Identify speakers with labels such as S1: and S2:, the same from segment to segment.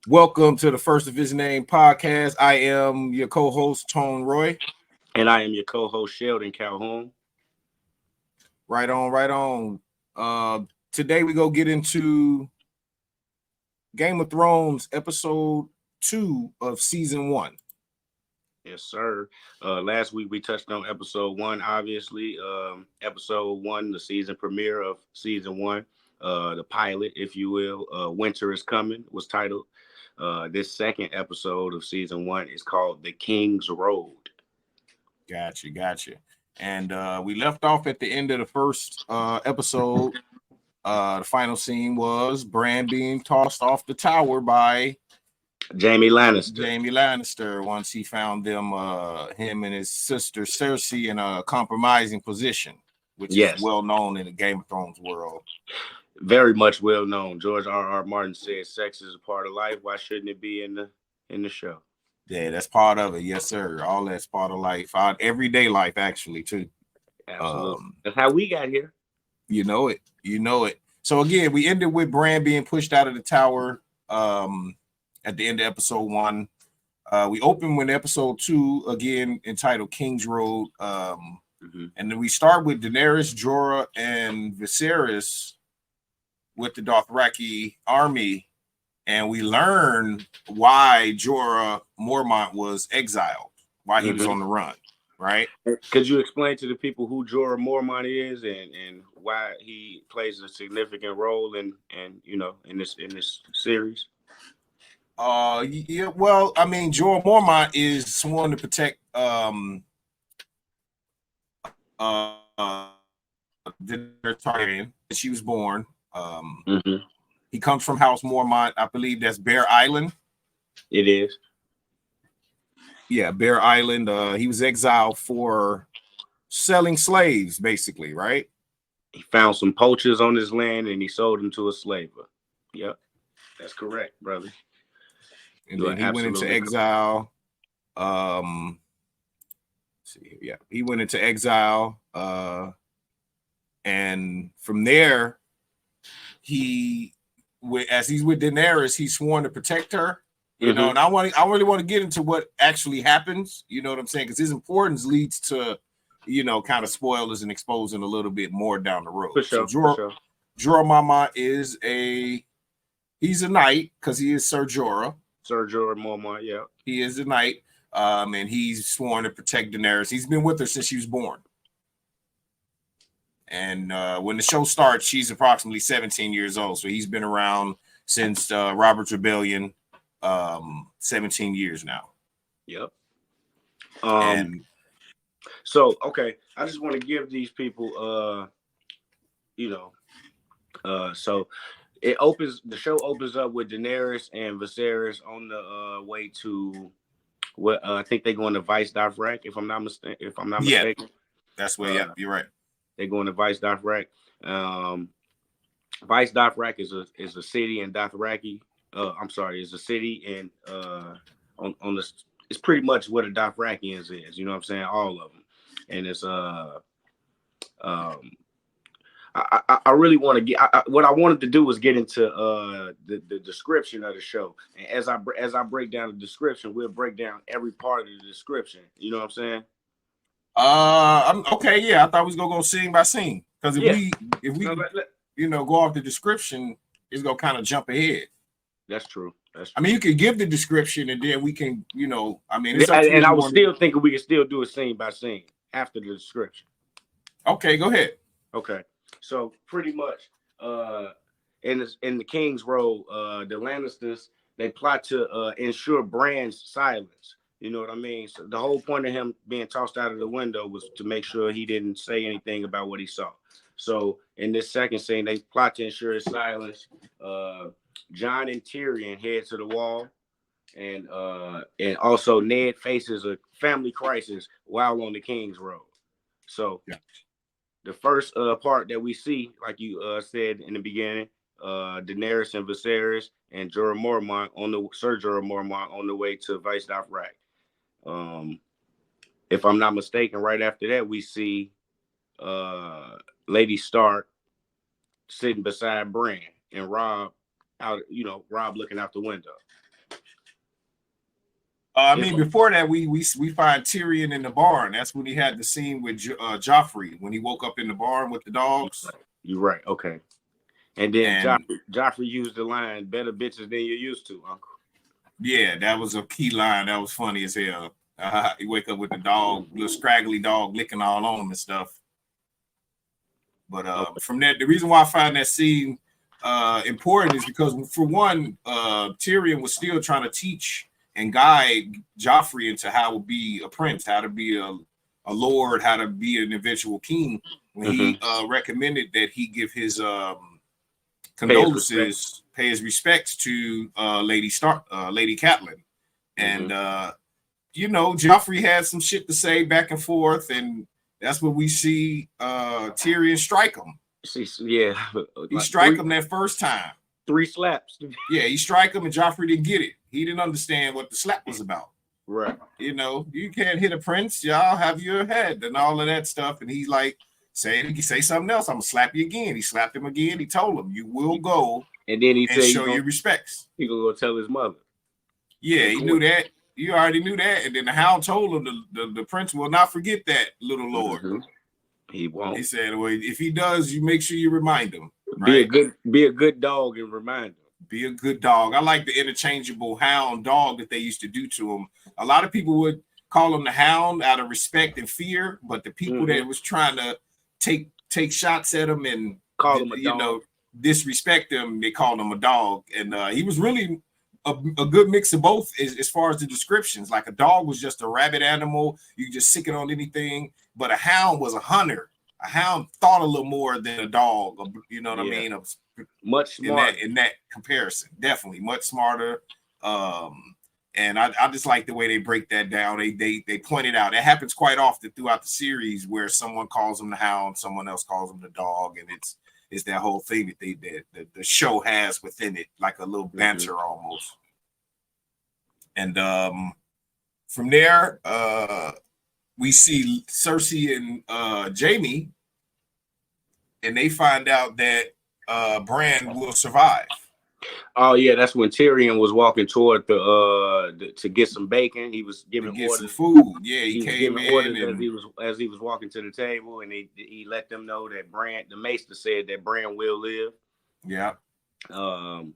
S1: Welcome to the First of His Name podcast. I am your co-host Tone Roy.
S2: And I am your co-host Sheldon Calhoun.
S1: Right on, right on. Today we go get into Game of Thrones episode 2 of season 1.
S2: Yes, sir. Last week we touched on episode 1, obviously. Episode 1, the season premiere of season 1, the pilot, if you will. Winter is Coming was titled. This second episode of season 1 is called The King's Road.
S1: Gotcha. And we left off at the end of the first episode. The final scene was Bran being tossed off the tower by
S2: Jaime Lannister.
S1: Jaime Lannister, once he found them, him and his sister Cersei in a compromising position, which is well known in the Game of Thrones world.
S2: Very much well known. George R.R. Martin said, "Sex is a part of life. Why shouldn't it be in the show?"
S1: Yeah, that's part of it. Yes, sir. All that's part of life. Our everyday life, actually, too.
S2: Absolutely. That's how we got here.
S1: You know it. So again, we ended with Bran being pushed out of the tower. At the end of episode 1, we open with episode 2 again entitled Kingsroad. And then we start with Daenerys, Jorah, and Viserys with the Dothraki army, and we learn why Jorah Mormont was exiled, why he was on the run. Right?
S2: Could you explain to the people who Jorah Mormont is and why he plays a significant role in this series?
S1: Yeah, well, I mean, Jorah Mormont is sworn to protect the Targaryen. She was born. He comes from House Mormont. I believe that's Bear Island.
S2: It is.
S1: Yeah, Bear Island. He was exiled for selling slaves, basically, right?
S2: He found some poachers on his land and he sold them to a slaver. Yep, that's correct, brother.
S1: And then he went into exile. He went into exile. And from there, as he's with Daenerys, he's sworn to protect her. You know, and I really want to get into what actually happens. You know what I'm saying? Because his importance leads to, kind of spoilers and exposing a little bit more down the road.
S2: For sure.
S1: Jorah Mormont he's a knight because he is Ser Jorah.
S2: Ser Jorah Mormont, yeah.
S1: He is a knight, and he's sworn to protect Daenerys. He's been with her since she was born. And when the show starts, she's approximately 17 years old. So he's been around since Robert's Rebellion, 17 years now.
S2: Yep. So, okay, I just want to give these people, so the show opens up with Daenerys and Viserys on the way to what I think they're going to Vice Dothrak, if I'm not mistaken.
S1: That's where. You're right.
S2: They're going to Vice Dothrak. Vice Dothrak is a city in Dothraki. Is a city in on this. It's pretty much what a Dothrakians is. You know what I'm saying? All of them, and it's I really want to get. What I wanted to do was get into the description of the show, and as I break down the description, we'll break down every part of the description. You know what I'm saying?
S1: Okay, yeah. I thought we was gonna go scene by scene because if we go off the description, it's gonna kind of jump ahead.
S2: That's true.
S1: I mean, you can give the description and then we can,
S2: it's and I was still thinking we could still do a scene by scene after the description.
S1: Okay, go ahead.
S2: Okay, so pretty much, in the King's Road, the Lannisters, they plot to ensure Bran's silence. You know what I mean? So the whole point of him being tossed out of the window was to make sure he didn't say anything about what he saw. So in this second scene, they plot to ensure his silence. Jon and Tyrion head to the wall, and also Ned faces a family crisis while on the King's Road. So the first part that we see, like you said in the beginning, Daenerys and Viserys and Jorah Mormont Ser Jorah Mormont on the way to Vice Dothrak. If I'm not mistaken, right after that we see Lady Stark sitting beside Bran and Rob looking out the window.
S1: I mean, before that, we find Tyrion in the barn. That's when he had the scene with Joffrey when he woke up in the barn with the dogs.
S2: You're right. Okay. And then
S1: And
S2: Joffrey used the line, "Better bitches than you used to, Uncle."
S1: yeah, that was a key line. That was funny as hell. He wake up with the dog, little scraggly dog licking all on him and stuff. But from that, the reason why I find that scene important is because, for one, Tyrion was still trying to teach and guide Joffrey into how to be a prince, how to be a lord, how to be an eventual king. When he recommended that he give his condolences, pay his respects to Lady Catelyn, and Joffrey had some shit to say back and forth, and that's when we see Tyrion strike him.
S2: Yeah,
S1: he strike him that first time.
S2: 3 slaps.
S1: Yeah, he strike him, and Joffrey didn't get it. He didn't understand what the slap was about.
S2: Right.
S1: You can't hit a prince. Y'all have your head and all of that stuff. And he's like, say something else. I'm gonna slap you again. He slapped him again. He told him, you will go,
S2: and then he said,
S1: show your respects.
S2: He gonna go tell his mother.
S1: Yeah, he knew that. You already knew that. And then the Hound told him the prince will not forget that, little lord.
S2: He won't.
S1: He said, well, if he does, you make sure you remind him. Right?
S2: Be a good dog and remind him.
S1: Be a good dog. I like the interchangeable hound dog that they used to do to him. A lot of people would call him the Hound out of respect and fear, but the people that was trying to take shots at him and
S2: call him a dog,
S1: disrespect him, they called him a dog. And he was really a good mix of both as far as the descriptions. Like a dog was just a rabid animal, you could just sick it on anything, but a hound was a hunter. A hound thought a little more than a dog, you know what I mean?
S2: Much smarter
S1: in that comparison, definitely much smarter. And I just like the way they break that down. They point it out. It happens quite often throughout the series where someone calls them the Hound, someone else calls them the dog, and it's that whole thing that the show has within it, like a little banter almost. And from there, we see Cersei and Jaime, and they find out that Bran will survive.
S2: Oh yeah, that's when Tyrion was walking toward the to get some bacon. He was giving orders,
S1: some food. Yeah, he came in
S2: orders as he was walking to the table, and he let them know that Bran, the Maester said that Bran will live.
S1: Yeah.
S2: And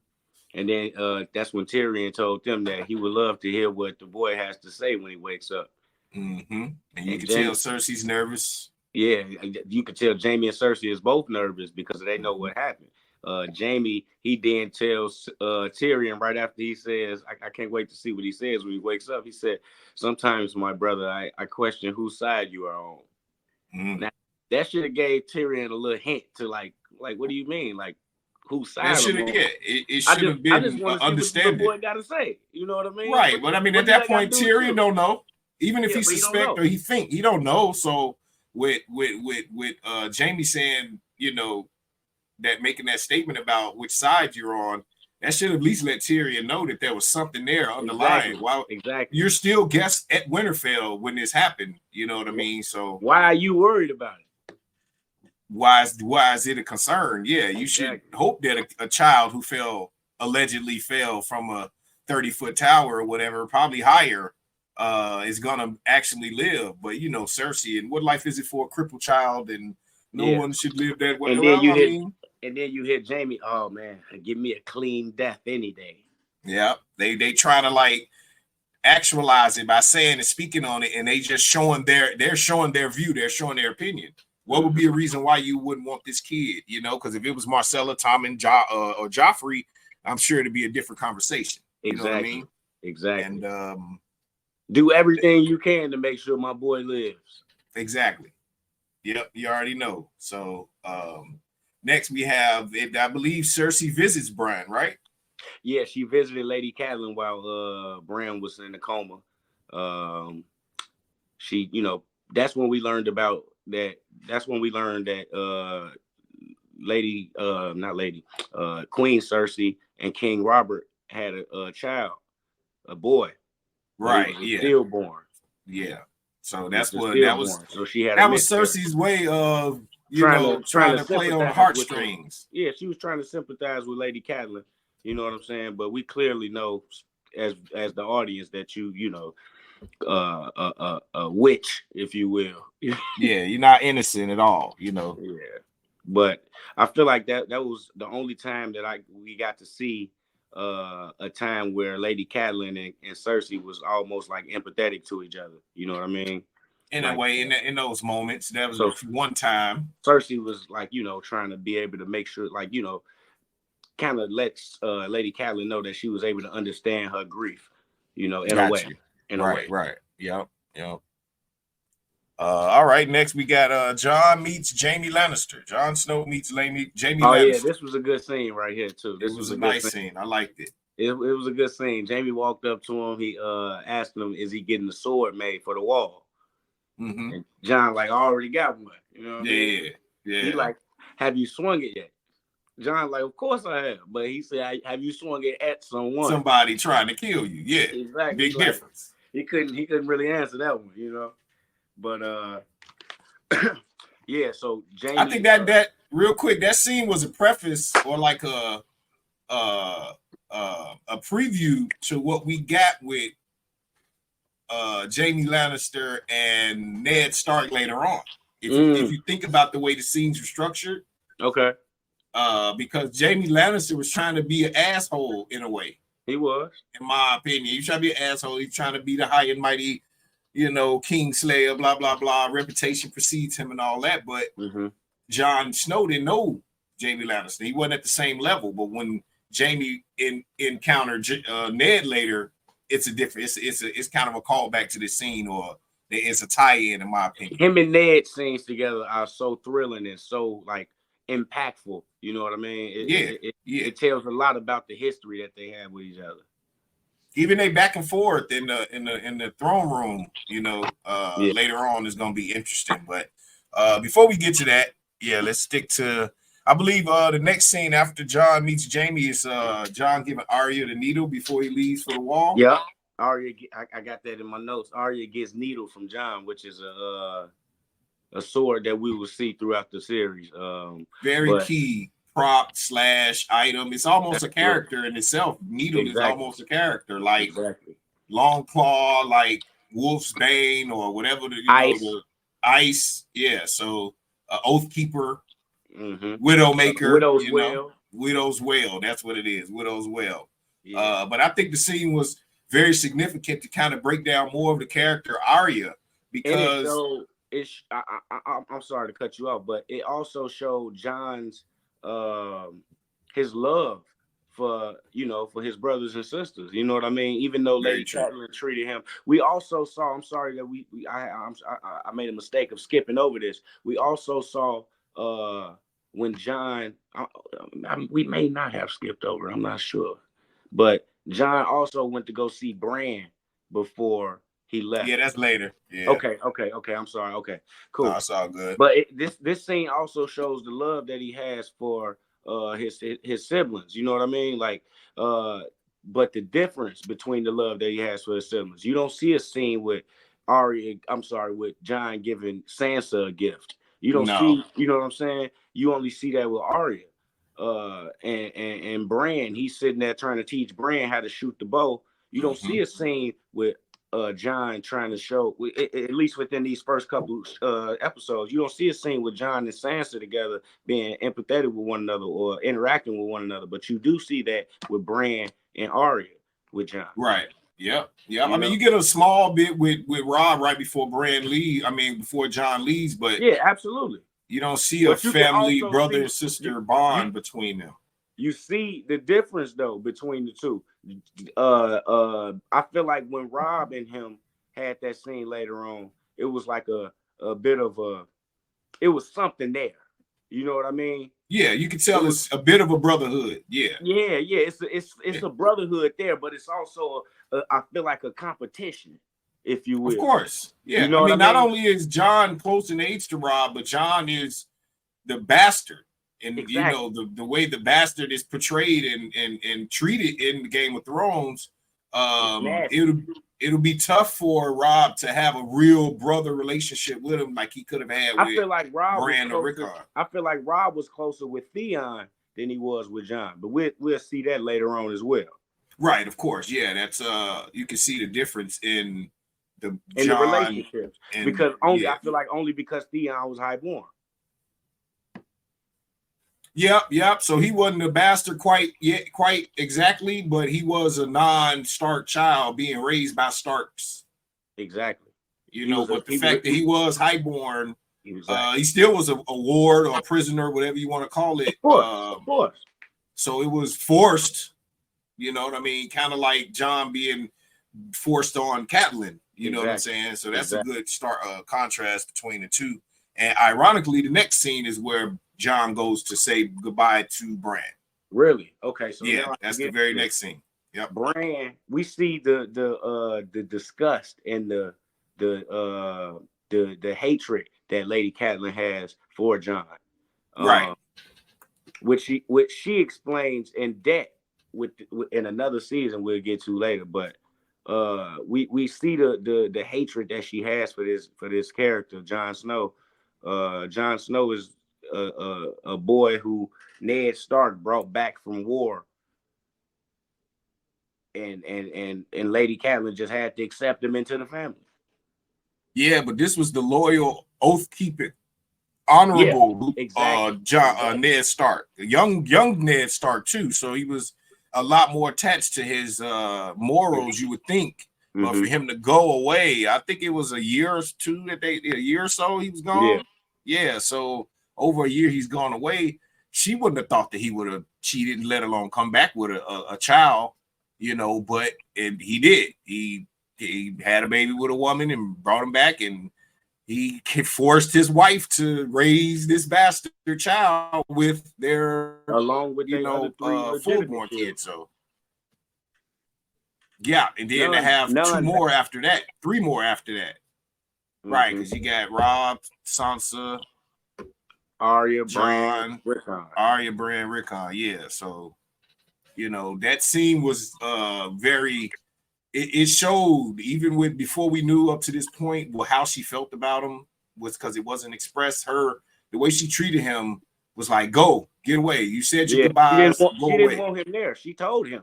S2: then that's when Tyrion told them that he would love to hear what the boy has to say when he wakes up.
S1: Mm-hmm. And you can tell Cersei's nervous.
S2: Yeah, you can tell Jaime and Cersei is both nervous because they know what happened. Jaime, he then tells Tyrion right after he says, I can't wait to see what he says when he wakes up. He said, sometimes, my brother, I question whose side you are on. Now, that should have gave Tyrion a little hint to like, what do you mean? Like, whose side?
S1: It should have been
S2: I just want to see what the boy got to say. You know what I mean?
S1: Right. But I mean, at that point, Tyrion don't know. Even if he suspect or he think, he don't know. So with Jaime saying, that making that statement about which side you're on, that should at least let Tyrion know that there was something there underlying.
S2: Exactly.
S1: You're still guest at Winterfell when this happened. You know what I mean? So
S2: why are you worried about it?
S1: Why is it a concern? Yeah, you should hope that a child who allegedly fell from a 30-foot tower or whatever, probably higher, is gonna actually live. But Cersei, and what life is it for a crippled child? And no one should live that way.
S2: And then you hit Jaime. Oh man, give me a clean death any day.
S1: Yeah, they try to actualize it by saying and speaking on it, and they just showing their view, they're showing their opinion. What would be a reason why you wouldn't want this kid? Because if it was Marcella, Tom, and or Joffrey, I'm sure it'd be a different conversation. You know what I mean?
S2: Exactly.
S1: And
S2: do everything you can to make sure my boy lives.
S1: Exactly. Yep, you already know. So next we have, I believe Cersei visits Bran, right?
S2: Yeah, she visited Lady Catelyn while Bran was in a coma. She, that's when we learned about that. That's when we learned that Queen Cersei and King Robert had a child, a boy.
S1: Right. Yeah.
S2: Stillborn.
S1: Yeah. So that was.
S2: So she had.
S1: That was Cersei's way of trying to play on heartstrings.
S2: Yeah, she was trying to sympathize with Lady Catelyn. You know what I'm saying? But we clearly know as the audience that you know a witch, if you will.
S1: Yeah, you're not innocent at all, you know.
S2: Yeah, but I feel like that was the only time that we got to see a time where Lady Catelyn and Cersei was almost like empathetic to each other. You know what I mean?
S1: In a
S2: Like,
S1: way, in those moments, that was
S2: so
S1: one time.
S2: Cersei was like, you know, trying to be able to make sure, like, you know, kind of lets Lady Catelyn know that she was able to understand her grief, you know, in a
S1: Got
S2: way.
S1: you.
S2: In a
S1: Right,
S2: way.
S1: right. Yep, yep. All right, next we got John meets Jamie Lannister. Jon Snow meets Jamie
S2: Oh yeah,
S1: Lannister.
S2: this was a good scene right here too.
S1: It
S2: This
S1: was
S2: was
S1: a
S2: a good
S1: nice
S2: scene.
S1: scene. I liked it.
S2: It was a good scene. Jamie walked up to him. He asked him, "Is he getting the sword made for the wall?"
S1: Mm-hmm.
S2: And John like, "I already got one." You know what I mean?
S1: Yeah, yeah.
S2: He like, "Have you swung it yet?" John like, "Of course I have," but he said, "Have you swung it at someone?"
S1: Somebody trying to kill you. Yeah,
S2: Exactly.
S1: big difference.
S2: He couldn't really answer that one, you know. But yeah. So Jamie,
S1: I think that real quick, that scene was a preface or like a preview to what we got with Jamie Lannister and Ned Stark later on. If you think about the way the scenes were structured,
S2: okay,
S1: because Jamie Lannister was trying to be an asshole in a way.
S2: he was,
S1: in my opinion. He's trying to be an asshole. He's trying to be the high and mighty, you know, Kingslayer, blah blah blah. Reputation precedes him and all that. But Jon Snow didn't know Jamie Lannister. He wasn't at the same level. But when Jamie encountered Ned later, it's a different. It's kind of a callback to this scene, or it's a tie-in, in my opinion.
S2: Him and Ned scenes together are so thrilling and so like impactful. You know what I mean? It tells a lot about the history that they have with each other.
S1: Even they back and forth in the throne room, you know, later on is going to be interesting. But before we get to that, yeah, let's stick to. I believe the next scene after John meets Jamie is John giving Arya the needle before he leaves for the wall.
S2: Yeah, Arya, I got that in my notes. Arya gets needle from John, which is a sword that we will see throughout the series.
S1: Very key prop / item. It's almost a character in itself. Needle is almost a character, like Long Claw, like Wolf's Bane, or whatever the Ice. Yeah, so Oathkeeper. Widowmaker, Widow's Well. That's what it is. Widow's Well. Yeah. But I think the scene was very significant to kind of break down more of the character Arya, because
S2: I'm sorry to cut you off, but it also showed John's his love for his brothers and sisters. You know what I mean? Even though Lady Catelyn treated him, we also saw. I'm sorry that I made a mistake of skipping over this. We also saw when John, we may not have skipped over, I'm not sure, but John also went to go see Bran before he left.
S1: Yeah, that's later. Yeah.
S2: Okay. I'm sorry. Okay, cool.
S1: No, that's all good.
S2: But this scene also shows the love that he has for his siblings. You know what I mean? Like, but the difference between the love that he has for his siblings, you don't see a scene with with John giving Sansa a gift. You don't see, you know what I'm saying? You only see that with Arya. And Bran, he's sitting there trying to teach Bran how to shoot the bow. You don't see a scene with John trying to show, at least within these first couple episodes, you don't see a scene with John and Sansa together being empathetic with one another or interacting with one another. But you do see that with Bran and Arya with John.
S1: Right. Yep. I mean, you get a small bit with Rob right before before John leaves, but
S2: yeah, absolutely.
S1: You don't see a family, brother and sister bond between them.
S2: You see the difference though between the two. I feel like when Rob and him had that scene later on, it was like a bit of it was something there. You know what I mean?
S1: Yeah, you can tell it's a bit of a brotherhood. Yeah.
S2: It's a brotherhood there, but it's also I feel like a competition, if you will.
S1: Of course. Yeah.
S2: You know
S1: not only is John close in age to Rob, but John is the bastard. And you know, the way the bastard is portrayed and treated in Game of Thrones, it'll be tough for Rob to have a real brother relationship with him like he could have had with Bran or Rickon.
S2: I feel like Rob was closer with Theon than he was with John, but we'll see that later on as well.
S1: Right, of course. Yeah, that's you can see the difference in the
S2: in the
S1: John
S2: relationships
S1: and
S2: because only
S1: yeah.
S2: I feel like only because Theon was highborn.
S1: Yep. So he wasn't a bastard quite exactly, but he was a non-Stark child being raised by Starks.
S2: Exactly.
S1: You know, but the fact that he was highborn,
S2: exactly.
S1: he still was a ward or a prisoner, whatever you want to call it.
S2: Of course.
S1: So it was forced. You know what I mean? Kind of like John being forced on Catelyn. You know what I'm saying? So that's a good contrast between the two. And ironically, the next scene is where John goes to say goodbye to Bran.
S2: Really? Okay. So
S1: yeah,
S2: now
S1: that's the very next scene. Yep.
S2: Bran, we see the disgust and the hatred that Lady Catelyn has for John.
S1: Right.
S2: Which she explains in depth in another season we'll get to later, but we see the hatred that she has for this character, Jon Snow. Jon Snow is a boy who Ned Stark brought back from war, and Lady Catelyn just had to accept him into the family.
S1: Yeah, but this was the loyal, oath keeping, honorable Ned Stark, young Ned Stark too. So he was a lot more attached to his morals, you would think. But for him to go away, I think it was a year or so he was gone. Yeah, so over a year he's gone away. She wouldn't have thought that he would have cheated, let alone come back with a child, you know. But he did. He had a baby with a woman and brought him back, and he forced his wife to raise this bastard child with their,
S2: along with their other three
S1: full-born kids. So yeah, and then to have three more after that. Right, because you got Rob, Sansa,
S2: Arya,
S1: John,
S2: Rickon.
S1: Arya, Bran, Rickon. Yeah, so you know that scene was very. It showed even with before we knew up to this point how she felt about him was because it wasn't expressed. The way she treated him was like, "Go, get away. You said your goodbyes.
S2: She didn't want him there. She told him,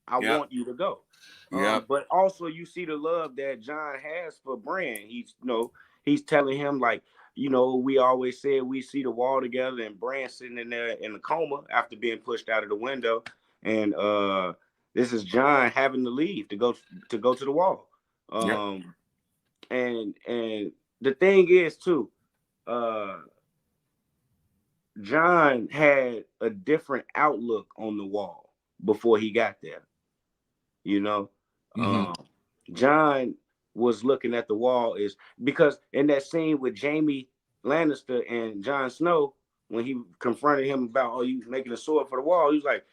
S2: "I want you to go."
S1: Yeah.
S2: But also you see the love that John has for Bran. He's telling him like, we always said we see the wall together, and Bran sitting in there in a coma after being pushed out of the window, and this is John having to leave to go to the wall. And the thing is too, John had a different outlook on the wall before he got there. John was looking at the wall is because in that scene with Jaime Lannister and Jon Snow, when he confronted him about, "Oh, you making a sword for the wall," he was like,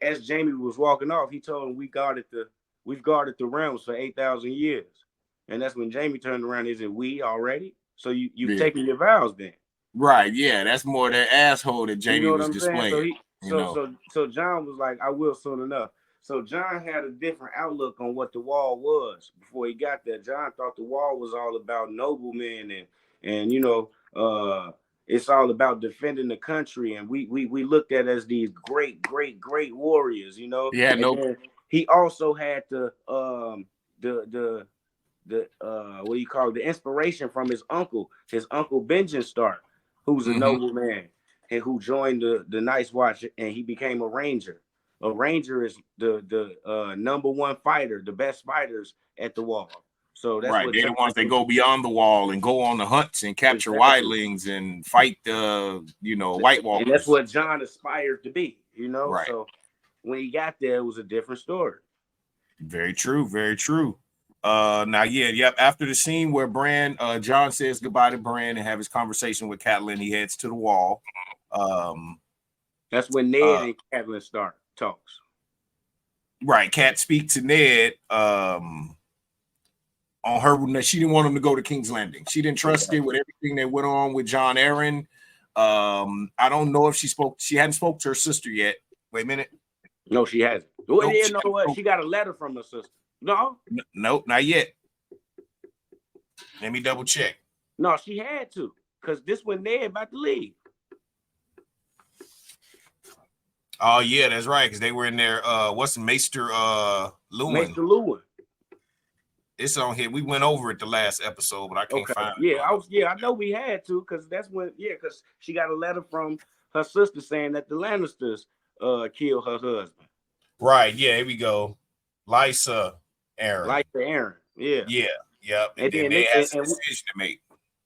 S2: as Jaime was walking off, he told him, we've guarded the realms for 8,000 years. And that's when Jaime turned around, is it we already? So you've taken your vows then.
S1: Right, yeah, that's more that asshole that Jaime was displaying.
S2: So John was like, "I will soon enough." So John had a different outlook on what the wall was before he got there. John thought the wall was all about noblemen and it's all about defending the country, and we looked at as these great warriors,
S1: Yeah,
S2: then he also had the what do you call it? The inspiration from his uncle Benjen Stark, who's a nobleman and who joined the Night's Watch, and he became a ranger. A ranger is the number one fighter, the best fighters at the wall. So that's
S1: right. They're the ones that go beyond the wall and go on the hunts and capture wildlings and fight the White Walkers.
S2: And that's what John aspired to be.
S1: Right.
S2: So when he got there, it was a different story.
S1: Very true. Very true. After the scene where John says goodbye to Bran and have his conversation with Catelyn, he heads to the wall.
S2: That's when Ned and Catelyn start talks.
S1: Right, Cat speak to Ned on her. She didn't want him to go to King's Landing. She didn't trust it with everything that went on with Jon Arryn. I don't know if she hadn't spoke to her sister yet. Wait a minute.
S2: No, she hasn't. She got a letter from her sister. No?
S1: Nope, not yet. Let me double check.
S2: No, she had to, because this when Ned about to leave.
S1: Oh yeah, that's right. Because they were in there. What's Maester Lewin?
S2: Maester Lewin.
S1: It's on here. We went over it the last episode, but I can't find it.
S2: Yeah, I know we had to, because that's when, because she got a letter from her sister saying that the Lannisters killed her husband.
S1: Right, yeah, here we go. Lysa Aaron.
S2: Yeah.
S1: Yeah, yep. And then
S2: then
S1: they had a decision to make.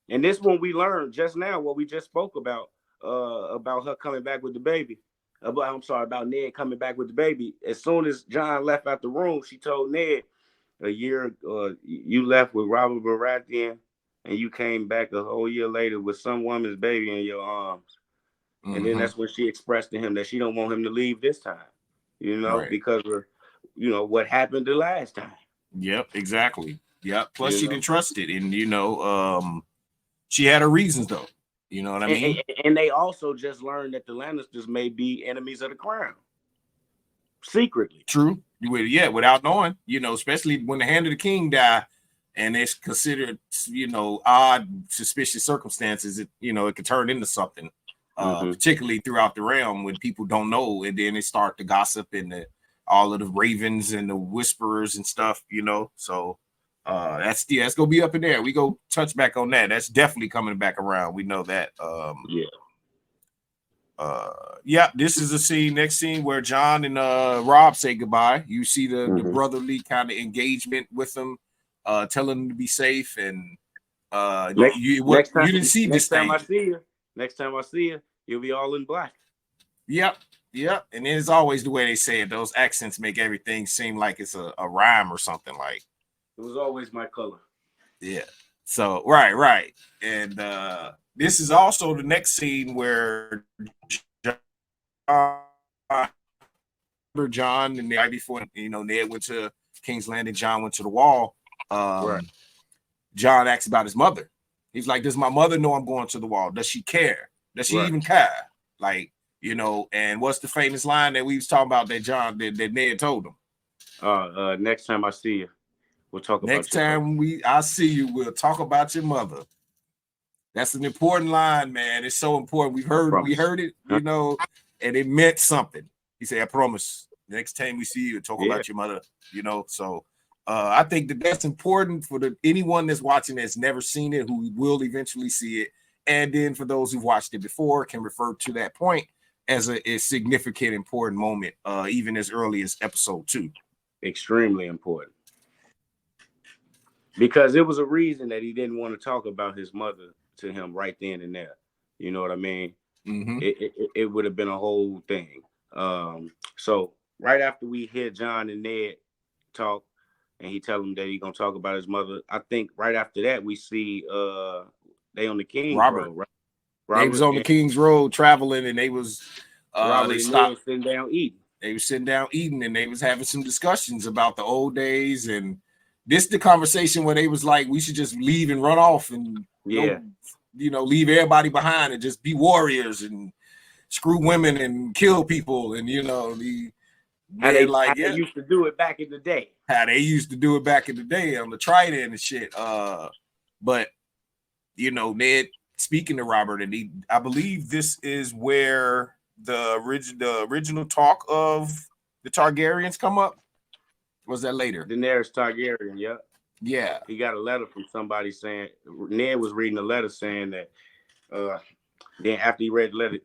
S2: And this one we learned just now, what we just spoke about her coming back with the baby. About Ned coming back with the baby. As soon as John left out the room, she told Ned, you left with Robert Baratheon, and you came back a whole year later with some woman's baby in your arms. Mm-hmm. And then that's when she expressed to him that she don't want him to leave this time, because of, what happened the last time.
S1: Yep, exactly. Yep. Plus, she didn't trust it, and she had her reasons though. You know what I mean?
S2: And they also just learned that the Lannisters may be enemies of the crown, secretly.
S1: True. Without knowing, especially when the hand of the king die, and it's considered, odd, suspicious circumstances. It could turn into something, particularly throughout the realm when people don't know, and then they start to gossip and all of the ravens and the whisperers and stuff. So that's gonna be up in there. We go touch back on that. That's definitely coming back around. We know that. This is a next scene where John and Rob say goodbye. You see the brotherly kind of engagement with them, telling them to be safe, and you didn't see this thing.
S2: Next time I see you, you'll be all in black.
S1: Yep. And it's always the way they say it. Those accents make everything seem like it's a rhyme or something. Like,
S2: it was always my color.
S1: Yeah. So right. And this is also the next scene where John and the night before, Ned went to King's Landing, John went to the Wall. John asks about his mother. He's like, does my mother know I'm going to the Wall? Does she care? Does she even care? Like, and what's the famous line that we was talking about that Ned told him?
S2: Next time I see you, we'll talk about
S1: next time I see you, we'll talk about your mother. That's an important line, man. It's so important. We heard it, and it meant something. He said, I promise, next time we see you, talk about your mother, So I think that's important for anyone that's watching that's never seen it, who will eventually see it. And then for those who've watched it before, can refer to that point as a significant, important moment, even as early as episode 2. Extremely important.
S2: Because it was a reason that he didn't want to talk about his mother to him right then and there. You know what I mean? Mm-hmm. It would have been a whole thing. So right after we hear John and Ned talk, and he tell him that he's gonna talk about his mother, I think right after that we see they on the Kingsroad. Right?
S1: They was on the Kingsroad traveling, and they was they stopped
S2: sitting down eating.
S1: They were sitting down eating, and they was having some discussions about the old days. And this is the conversation where they was like, we should just leave and run off and leave everybody behind and just be warriors and screw women and kill people. And
S2: how they used to do it back in the day.
S1: How they used to do it back in the day on the Trident and shit. But Ned speaking to Robert, and I believe this is where the original talk of the Targaryens come up. Was that later?
S2: Daenerys Targaryen, yeah.
S1: Yeah.
S2: He got a letter from somebody saying, Ned was reading a letter saying that then after he read the letter,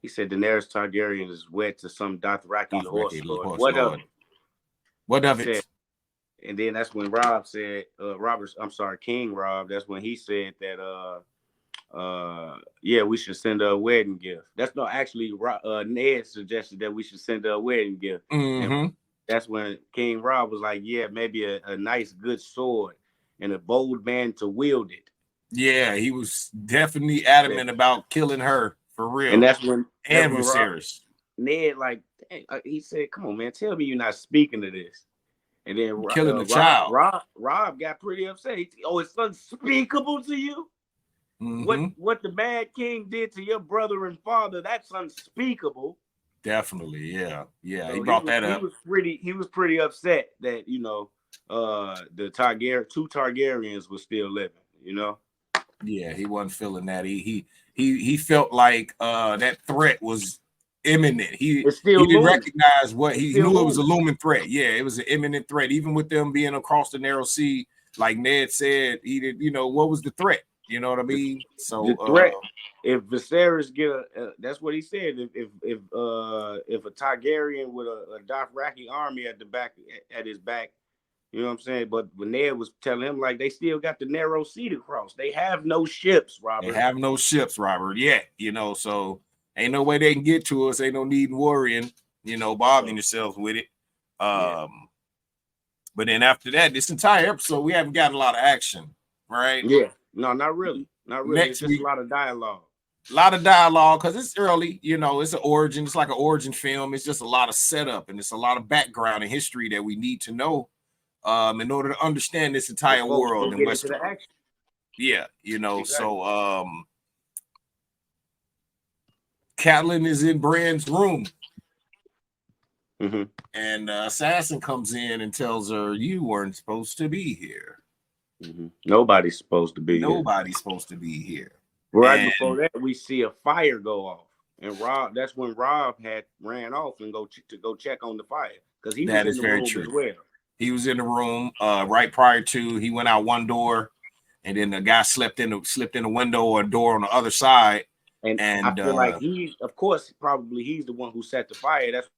S2: he said Daenerys Targaryen is wed to some Dothraki horse lord.
S1: What of it?
S2: And then that's when Rob said, King Rob, that's when he said that we should send her a wedding gift. Ned suggested that we should send her a wedding gift.
S1: Mm-hmm.
S2: And that's when King Rob was like, maybe a nice, good sword and a bold man to wield it.
S1: Yeah, he was definitely adamant about killing her for real.
S2: And that's when
S1: Viserys.
S2: Ned, he said, come on, man, tell me you're not speaking to this. And then
S1: killing the child.
S2: Rob got pretty upset. It's unspeakable to you? Mm-hmm. What the Mad King did to your brother and father, that's unspeakable.
S1: Definitely, yeah.
S2: So
S1: he brought that up.
S2: He was pretty upset that the two Targaryens were still living.
S1: Yeah, he wasn't feeling that. He felt like that threat was imminent. He
S2: It's still
S1: didn't
S2: looming.
S1: recognize what
S2: It's
S1: he
S2: still
S1: knew it was a
S2: looming.
S1: looming threat. Yeah, it was an imminent threat. Even with them being across the narrow sea, like Ned said, he did. You know, what was the threat? You know what I mean?
S2: The
S1: So
S2: threat. If Viserys get that's what he said. If a Targaryen with a Dothraki army at the back at his back, you know what I'm saying. But when Ned was telling him like they still got the narrow sea to cross. They have no ships, Robert.
S1: they have no ships, Robert, yet. You know, so ain't no way they can get to us. Ain't no need in worrying. You know, bothering yourselves with it.
S2: Yeah.
S1: But then after that, this entire episode, we haven't gotten a lot of action, right?
S2: Yeah. No, not really. Not really. It's
S1: Next
S2: just
S1: week,
S2: a lot of dialogue.
S1: a lot of dialogue because it's early. You know, it's an origin. It's like an origin film. It's just a lot of setup and it's a lot of background and history that we need to know in order to understand this entire world in
S2: Get into the
S1: Westeros.
S2: action.
S1: Yeah, you know,
S2: Exactly.
S1: so Catelyn is in Bran's room.
S2: Mm-hmm.
S1: And Assassin comes in and tells her, "You weren't supposed to be here.
S2: Mm-hmm. Nobody's supposed to be
S1: Nobody's supposed to be here."
S2: Right
S1: and
S2: before that, we see a fire go off, and Rob. That's when Rob had ran off and go check on the fire because he was in the room as well.
S1: He was in the room right prior to. He went out one door, and then the guy slipped in the window or a door on the other side.
S2: And I feel like of course, probably he's the one who set the fire. That's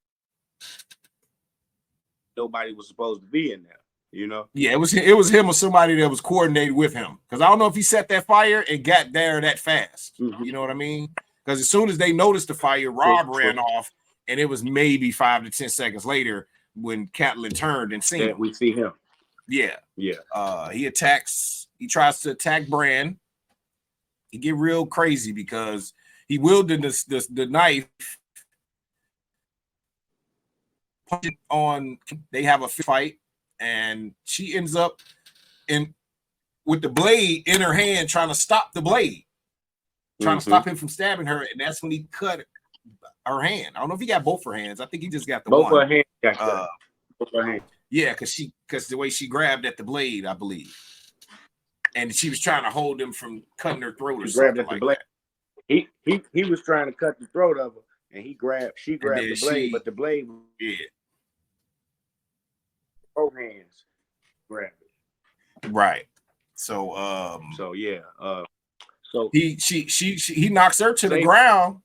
S2: nobody was supposed to be in there. You know?
S1: Yeah, it was him or somebody that was coordinated with him. Because I don't know if he set that fire and got there that fast.
S2: Mm-hmm.
S1: You know what I mean? Because as soon as they noticed the fire, Rob ran off, and it was maybe 5 to 10 seconds later when Catelyn turned and seen him.
S2: We see him.
S1: Yeah.
S2: Yeah.
S1: He tries to attack Bran. He get real crazy because he wielded the knife on. They have a fight. And she ends up with the blade in her hand, trying to stop the blade, trying to stop him from stabbing her. And that's when he cut her hand. I don't know if he got both her hands. I think he just got the
S2: both
S1: one.
S2: Her hands got cut. Both her hands.
S1: Yeah, because the way she grabbed at the blade, I believe, and she was trying to hold him from cutting her throat or something like that.
S2: He was trying to cut the throat of her, and she grabbed the blade, but the blade.
S1: Yeah.
S2: Both hands grab it.
S1: Right. So
S2: yeah. So
S1: he knocks her to the ground.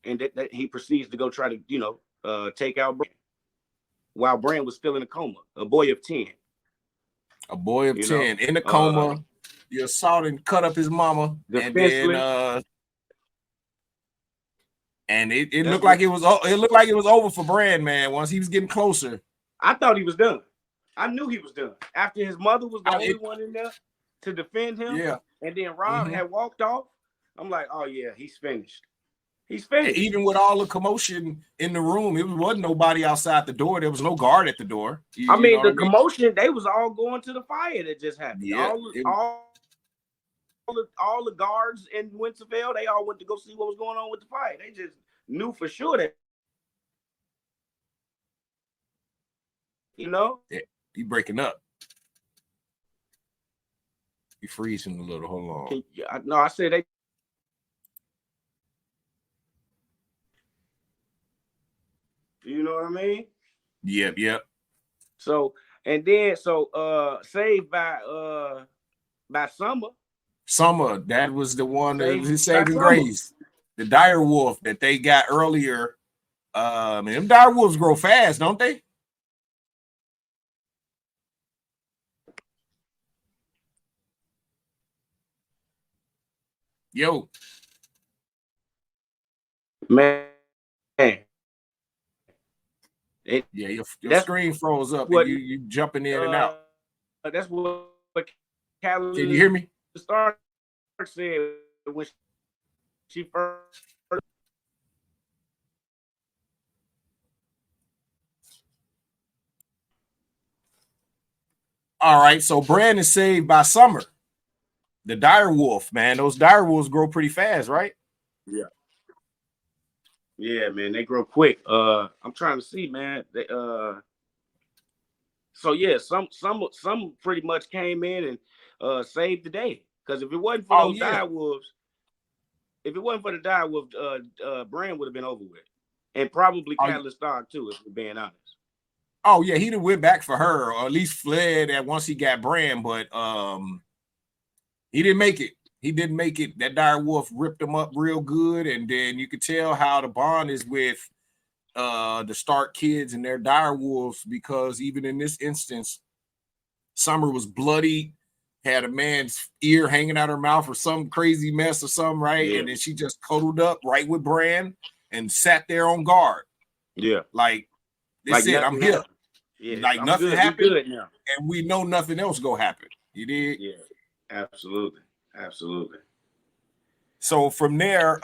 S2: And that he proceeds to go try to, take out Bran. While Bran was still in a coma, a boy of 10.
S1: A boy of 10 in a coma. You assault and cut up his mama. And it looked like it was over for Bran, man. Once he was getting closer,
S2: I thought he was done. I knew he was done after his mother was the only one in there to defend him.
S1: Yeah,
S2: and then Rob had walked off. I'm like, oh yeah, he's finished. He's finished.
S1: And even with all the commotion in the room, it wasn't nobody outside the door. There was no guard at the door.
S2: The commotion, they was all going to the fire that just happened.
S1: Yeah,
S2: all the guards in Winterfell, they all went to go see what was going on with the fire. They just knew for sure that,
S1: Yeah, he breaking up. He freezing a little. Hold on.
S2: No, I said they. You know what I mean?
S1: Yep.
S2: So saved by Summer.
S1: Summer, that was the one that was his saving grace. The dire wolf that they got earlier. Them dire wolves grow fast, don't they? Yo.
S2: Man.
S1: Your screen froze up and you jumping in and out.
S2: That's what Catelyn.
S1: Can you hear me?
S2: Stark said when she first.
S1: All right, so Bran is saved by Summer. The dire wolf, man. Those dire wolves grow pretty fast, right?
S2: Yeah. Yeah, man, they grow quick. I'm trying to see, man. Some pretty much came in and saved the day. Because if it wasn't for those dire wolves, If it wasn't for the die with Brand would have been over with, and probably Catalyst Dog too, if we're being honest.
S1: Oh yeah, he'd have went back for her, or at least fled at once he got Brand, but he didn't make it. He didn't make it. That dire wolf ripped him up real good, and then you could tell how the bond is with the Stark kids and their dire wolves, because even in this instance, Summer was bloody, had a man's ear hanging out her mouth or some crazy mess or something, right?
S2: Yeah.
S1: And then she just cuddled up right with Bran and sat there on guard.
S2: Yeah.
S1: Like, they said, I'm here.
S2: Yeah,
S1: like nothing happened, and we know nothing else gonna happen. You did?
S2: Yeah, absolutely. Absolutely.
S1: So from there,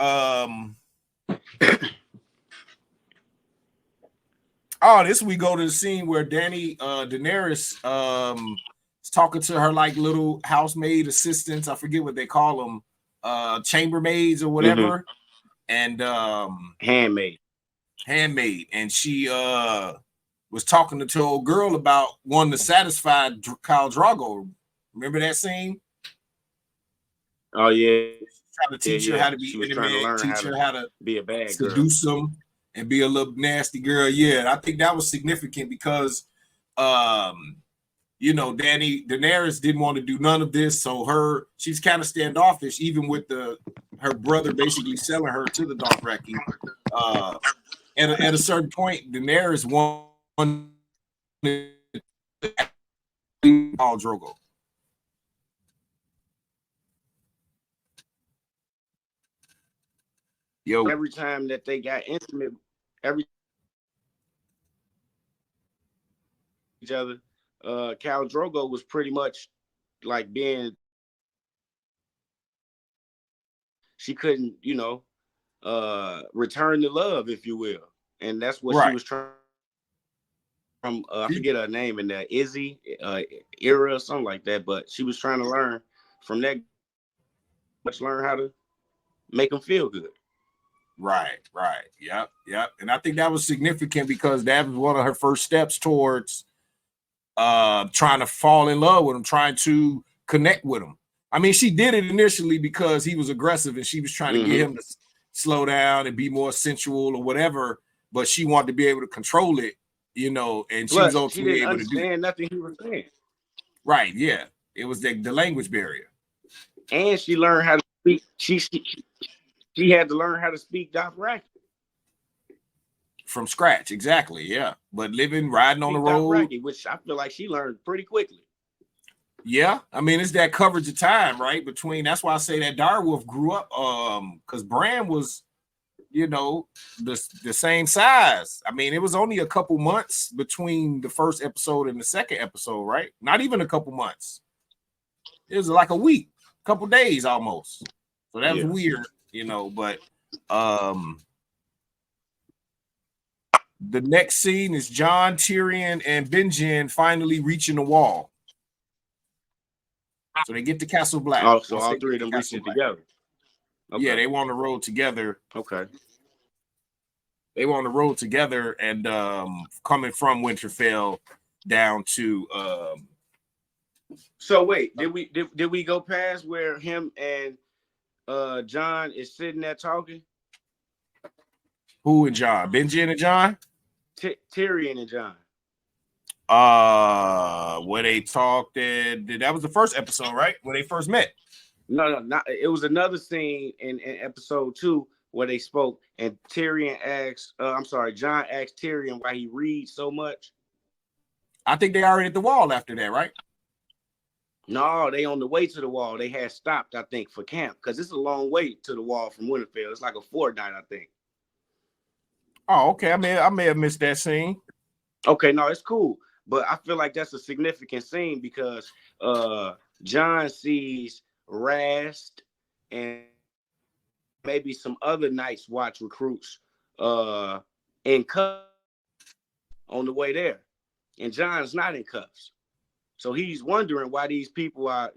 S1: this we go to the scene where Daenerys is talking to her like little housemaid assistants. I forget what they call them, chambermaids or whatever, and
S2: handmaid.
S1: And she was talking to old girl about wanting to satisfy Khal Drogo. Remember that scene?
S2: Oh yeah.
S1: Trying to teach her how to be intimate, teach her how to
S2: be a bad girl,
S1: seduce them, and be a little nasty girl. Yeah, I think that was significant because, Daenerys didn't want to do none of this, so she's kind of standoffish, even with her brother basically selling her to the Dothraki. At a certain point, Daenerys wanted Khal Drogo. Yo,
S2: every time that they got intimate, each other, Khal Drogo was pretty much like she couldn't, return the love, if you will, and that's what she was trying. From I forget her name in there, Izzy, Era, or something like that, but she was trying to learn from that, learn how to make them feel good.
S1: Right. Yep. And I think that was significant because that was one of her first steps towards trying to fall in love with him, trying to connect with him. I mean, she did it initially because he was aggressive and she was trying to get him to slow down and be more sensual or whatever, but she wanted to be able to control it, and she was ultimately able to do it.
S2: Nothing he was saying.
S1: Right, yeah. It was the language barrier.
S2: And she learned how to speak. She had to learn how to speak Dothraki.
S1: From scratch, exactly, yeah. But riding on the road,
S2: Dothraki, which I feel like she learned pretty quickly.
S1: Yeah, I mean, it's that coverage of time, right? That's why I say that direwolf grew up, because Bran was, the same size. I mean, it was only a couple months between the first episode and the second episode, right? Not even a couple months. It was like a week, couple days almost. So that was weird, but the next scene is Jon, Tyrion, and Benjen finally reaching the wall. So they get to Castle Black.
S2: Oh, so all three of them reaching together.
S1: Okay. Yeah, they were on the road together.
S2: Okay.
S1: They were on the road together, and coming from Winterfell down to.
S2: So wait, did we go past where him and Jon is sitting there talking?
S1: Who and Jon? Benjen and Jon?
S2: Tyrion and Jon.
S1: Where they talked, that was the first episode, right? Where they first met.
S2: No, not. It was another scene in episode 2 where they spoke, and Jon asked Tyrion why he reads so much.
S1: I think they already at the wall after that, right?
S2: No, they on the way to the wall. They had stopped, I think, for camp, because it's a long way to the wall from Winterfell. It's like a fortnight, I think.
S1: Oh, okay. I may have missed that scene.
S2: Okay, no, it's cool. But I feel like that's a significant scene because Jon sees Rast and maybe some other Night's Watch recruits in cuffs on the way there. And Jon's not in cuffs. So he's wondering why these people are,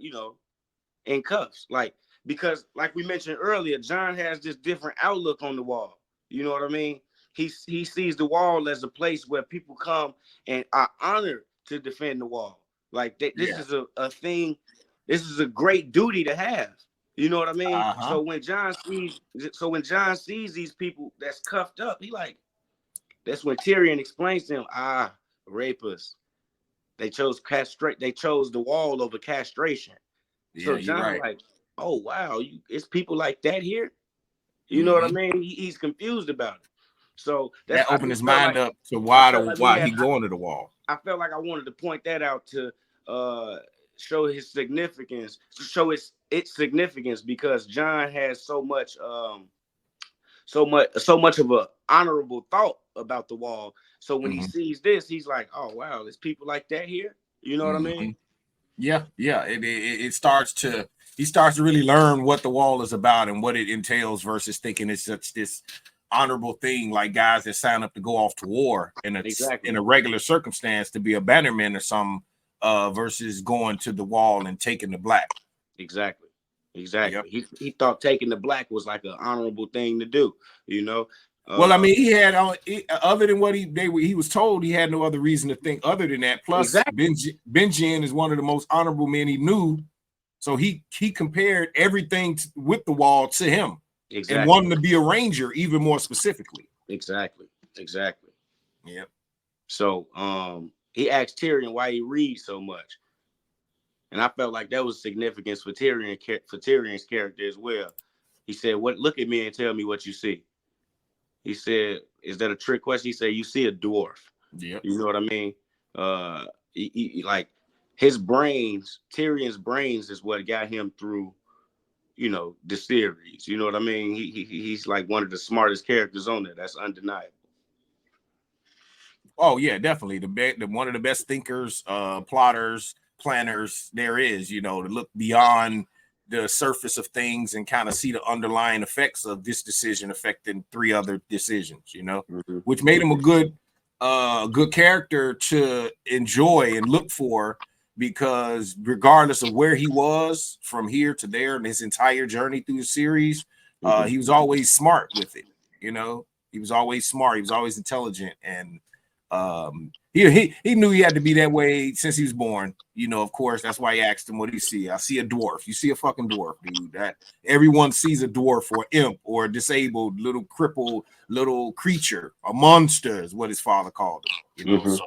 S2: in cuffs. Because like we mentioned earlier, Jon has this different outlook on the wall. You know what I mean? He sees the wall as a place where people come and are honored to defend the wall. Like this is a thing. This is a great duty to have. You know what I mean?
S1: Uh-huh.
S2: So when John sees these people that's cuffed up, he like, that's when Tyrion explains to him, rapists. They chose the wall over castration.
S1: Yeah,
S2: So
S1: you're
S2: John
S1: right.
S2: like, oh wow, it's people like that here. You know what I
S1: Mm-hmm.
S2: mean? He's confused about it. So that's
S1: That
S2: I
S1: opened
S2: just
S1: his
S2: felt
S1: mind
S2: like
S1: up to
S2: I felt like we
S1: why
S2: had
S1: he going to the wall.
S2: I felt like I wanted to point that out to show his significance, show its significance, because John has so much of a honorable thought about the wall. So when he
S1: Mm-hmm.
S2: sees this, he's like, oh wow, there's people like that here. You know what I
S1: Mm-hmm.
S2: mean?
S1: Yeah, yeah. It starts to he starts to really learn what the wall is about and what it entails versus thinking it's such this honorable thing like guys that sign up to go off to war
S2: Exactly.
S1: in a regular circumstance to be a bannerman or some versus going to the wall and taking the black.
S2: Exactly.
S1: Yep.
S2: He thought taking the black was like an honorable thing to do, you know.
S1: Well, I mean, he had other than what he was told, he had no other reason to think other than that. Plus,
S2: Exactly.
S1: Benjen is one of the most honorable men he knew, so he compared everything with the wall to him, and
S2: Exactly.
S1: wanted to be a ranger even more specifically.
S2: Exactly.
S1: Yep.
S2: So he asked Tyrion why he reads so much. And I felt like that was significance for Tyrion's character as well. He said, "What? Look at me and tell me what you see." He said, "Is that a trick question?" He said, "You see a dwarf."
S1: Yep.
S2: You know what I mean? Like Tyrion's brains is what got him through, the series. You know what I mean? He's like one of the smartest characters on there. That's undeniable.
S1: Oh yeah, definitely the one of the best thinkers, plotters, planners there is. To look beyond the surface of things and kind of see the underlying effects of this decision affecting three other decisions.
S2: Mm-hmm.
S1: Which made him a good character to enjoy and look for, because regardless of where he was from here to there and his entire journey through the series,
S2: Mm-hmm.
S1: he was always smart with it. He was always smart. He was always intelligent, and he knew he had to be that way since he was born. Of course, that's why he asked him what do you see. I see a dwarf. You see a fucking dwarf, dude. That everyone sees a dwarf or imp or a disabled little crippled little creature, a monster is what his father called him.
S2: Mm-hmm.
S1: So,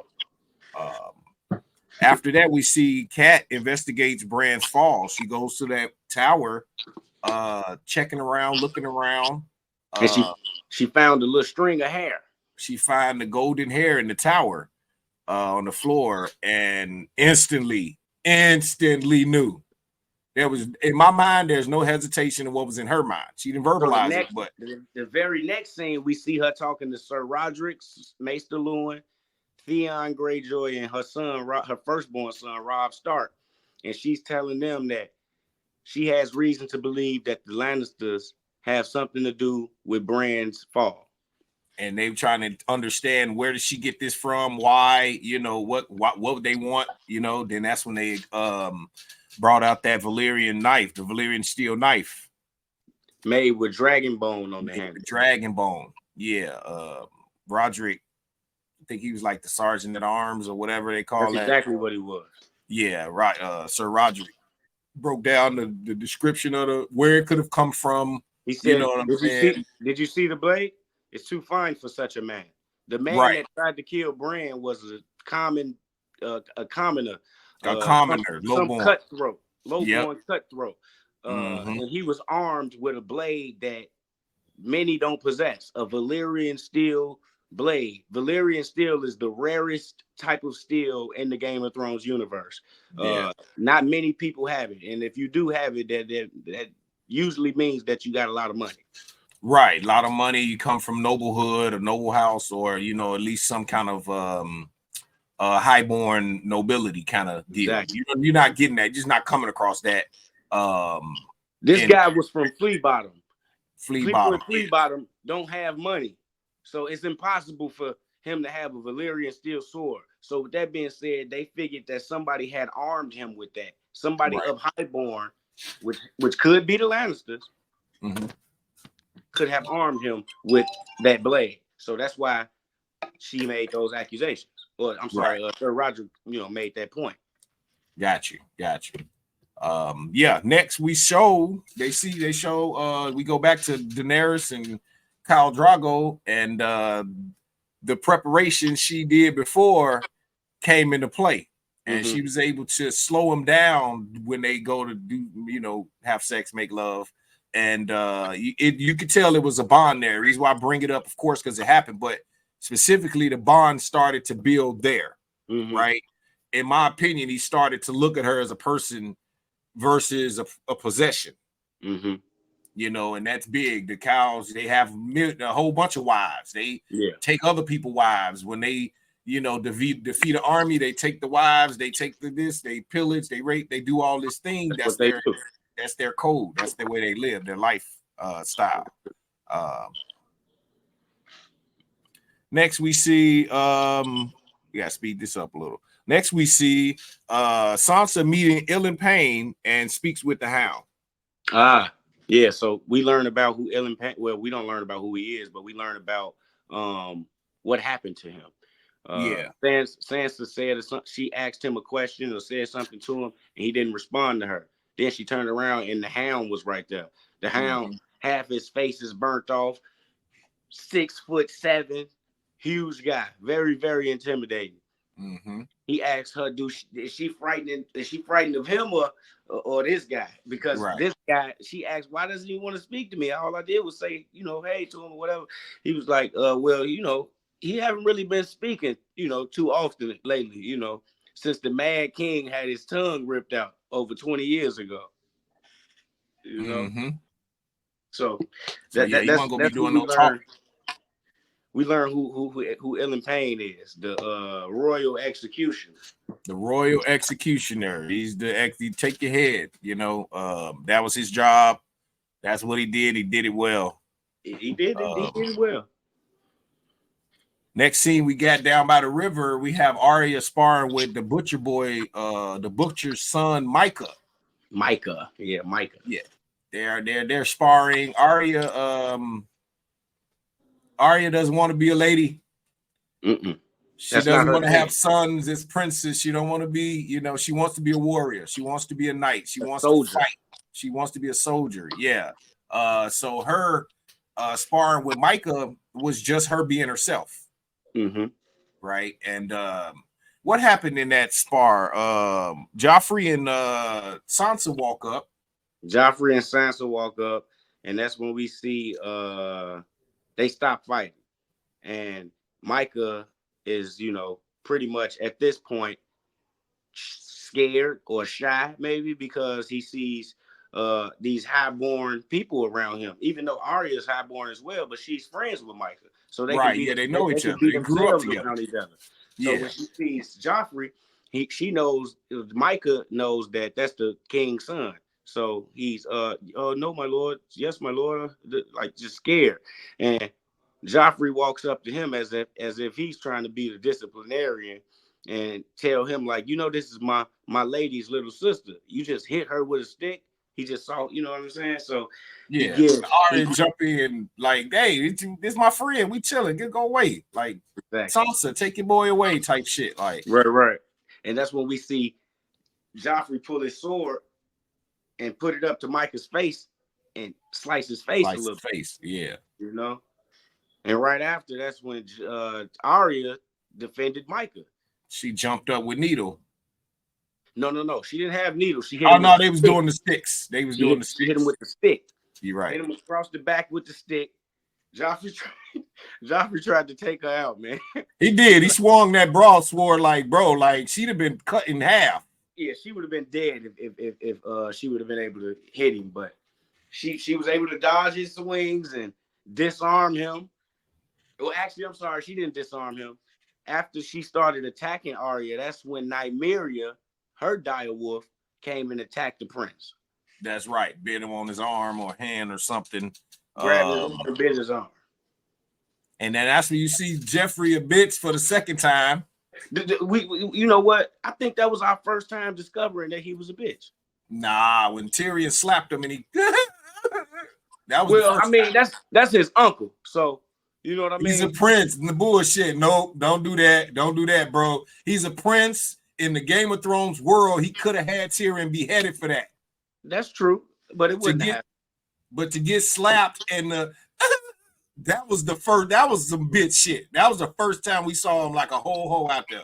S1: after that, we see Kat investigates Bran's fall. She goes to that tower, checking around, looking around.
S2: And she found a little string of hair.
S1: She find the golden hair in the tower on the floor, and instantly knew. There was, in my mind, there's no hesitation in what was in her mind. She didn't verbalize it, but
S2: the very next scene, we see her talking to Sir Roderick, Maester Lewin, Theon Greyjoy, and her son, her firstborn son, Robb Stark. And she's telling them that she has reason to believe that the Lannisters have something to do with Bran's fall.
S1: And they're trying to understand, where did she get this from? Why? What would they want? Then that's when they brought out that Valyrian knife, the Valyrian steel knife.
S2: Made with dragon bone on the handle.
S1: Dragon bone. Yeah. Roderick, I think he was like the sergeant at arms or whatever they call
S2: That's
S1: that.
S2: exactly what he was.
S1: Yeah, right. Sir Roderick broke down the description of where it could have come from.
S2: He said,
S1: what I'm saying?
S2: Did you see the blade? It's too fine for such a man. The man that tried to kill Bran was a commoner,
S1: lowborn
S2: cutthroat. And he was armed with a blade that many don't possess, a Valyrian steel blade. Valyrian steel is the rarest type of steel in the Game of Thrones universe. Not many people have it, and if you do have it, that usually means that you got a lot of money.
S1: Right, a lot of money. You come from noblehood or noble house, or at least some kind of highborn nobility kind of deal.
S2: Exactly.
S1: You're not getting that. You're just not coming across that.
S2: This guy was from Flea Bottom.
S1: People in
S2: Flea Bottom don't have money, so it's impossible for him to have a Valyrian steel sword. So with that being said, they figured that somebody had armed him with that. Somebody of highborn, which could be the Lannisters, could have armed him with that blade. So that's why she made those accusations. Or I'm sorry, Sir Roger, made that point.
S1: Got you. Yeah, next we show we go back to Daenerys and Khal Drogo, and the preparation she did before came into play, and she was able to slow him down when they go to do, have sex, make love, and you could tell it was a bond there. The reason why I bring it up, of course, because it happened, but specifically the bond started to build there, right? In my opinion, he started to look at her as a person versus a possession. And that's big. The cows, they have a whole bunch of wives. They take other people's wives when they, defeat an army. They take the wives. They take this. They pillage. They rape. They do all this thing. That's their code. That's the way they live. Their life style. Next, we see. We gotta speed this up a little. Next, we see Sansa meeting Ellen Payne and speaks with the Hound.
S2: Yeah, so we learn about who Ellen Payne. Well, we don't learn about who he is, but we learn about what happened to him. Sansa said she asked him a question or said something to him, and he didn't respond to her. Then she turned around, and the Hound was right there. The Hound, half his face is burnt off, 6'7", huge guy, very, very intimidating. He asked her, is she frightened? Is she frightened of him or this guy? Because this guy, she asked, why doesn't he want to speak to me? All I did was say, hey to him or whatever. He was like, well, he haven't really been speaking, too often lately, since the Mad King had his tongue ripped out over 20 years ago. So that's
S1: gonna be doing no talking.
S2: We learn who Ellen Payne is, the Royal Executioner.
S1: The Royal Executioner. He's he take your head. That was his job. That's what he did. He did it well.
S2: He did it well.
S1: Next scene, we got down by the river. We have Arya sparring with the butcher boy, the butcher's son, Micah.
S2: Yeah.
S1: They're sparring. Arya doesn't want to be a lady. She doesn't want to have sons as princess. She don't want to be, she wants to be a warrior. She wants to be a knight. She wants to fight. She wants to be a soldier. Yeah. So her sparring with Micah was just her being herself. Right. And what happened in that spar? Joffrey and Sansa walk up. And that's when we see they stop fighting. And Micah is, pretty much at this point scared or shy, maybe because he sees these highborn people around him, even though Arya is highborn as well, but she's friends with Micah. So they they know each other. They grew up together. So when she sees Joffrey, she knows, Micah knows that that's the king's son. So he's no, my lord, yes, my lord, like just scared. And Joffrey walks up to him as if he's trying to be the disciplinarian and tell him, like, this is my lady's little sister. You just hit her with a stick. He just saw, you know what I'm saying? So Arya jump in like, hey, this is my friend. We chilling. Go away. Like, Sansa, take your boy away type shit. Like,
S2: right. And that's when we see Joffrey pull his sword and put it up to Micah's face and slice his face a little.
S1: Yeah.
S2: And right after, that's when Arya defended Micah.
S1: She jumped up with Needle.
S2: No. She didn't have Needle. She hit
S1: him they was doing the sticks. They was doing the sticks.
S2: She hit him with the stick.
S1: You're right.
S2: Hit him across the back with the stick. Joffrey tried to take her out, man.
S1: He did. He swung that broadsword like she'd have been cut in half.
S2: Yeah, she would have been dead if she would have been able to hit him, but she was able to dodge his swings and disarm him. Well, actually, I'm sorry, she didn't disarm him. After she started attacking Arya, that's when Nymeria, her direwolf, came and attacked the prince.
S1: That's right. Bit him on his arm or hand or something.
S2: Grabbed him and bit his arm.
S1: And then that's when you see Jeffrey a bitch for the second time.
S2: We you know what? I think that was our first time discovering that he was a bitch.
S1: Nah, when Tyrion slapped him and he that was
S2: time. That's his uncle. So you know what I mean?
S1: He's a prince in the bullshit. Nope, don't do that. Don't do that, bro. He's a prince in the Game of Thrones world. He could have had Tyrion beheaded for that.
S2: That's true, but it wouldn't happen.
S1: But to get slapped and that was some bitch shit. That was the first time we saw him like a whole hoe out there.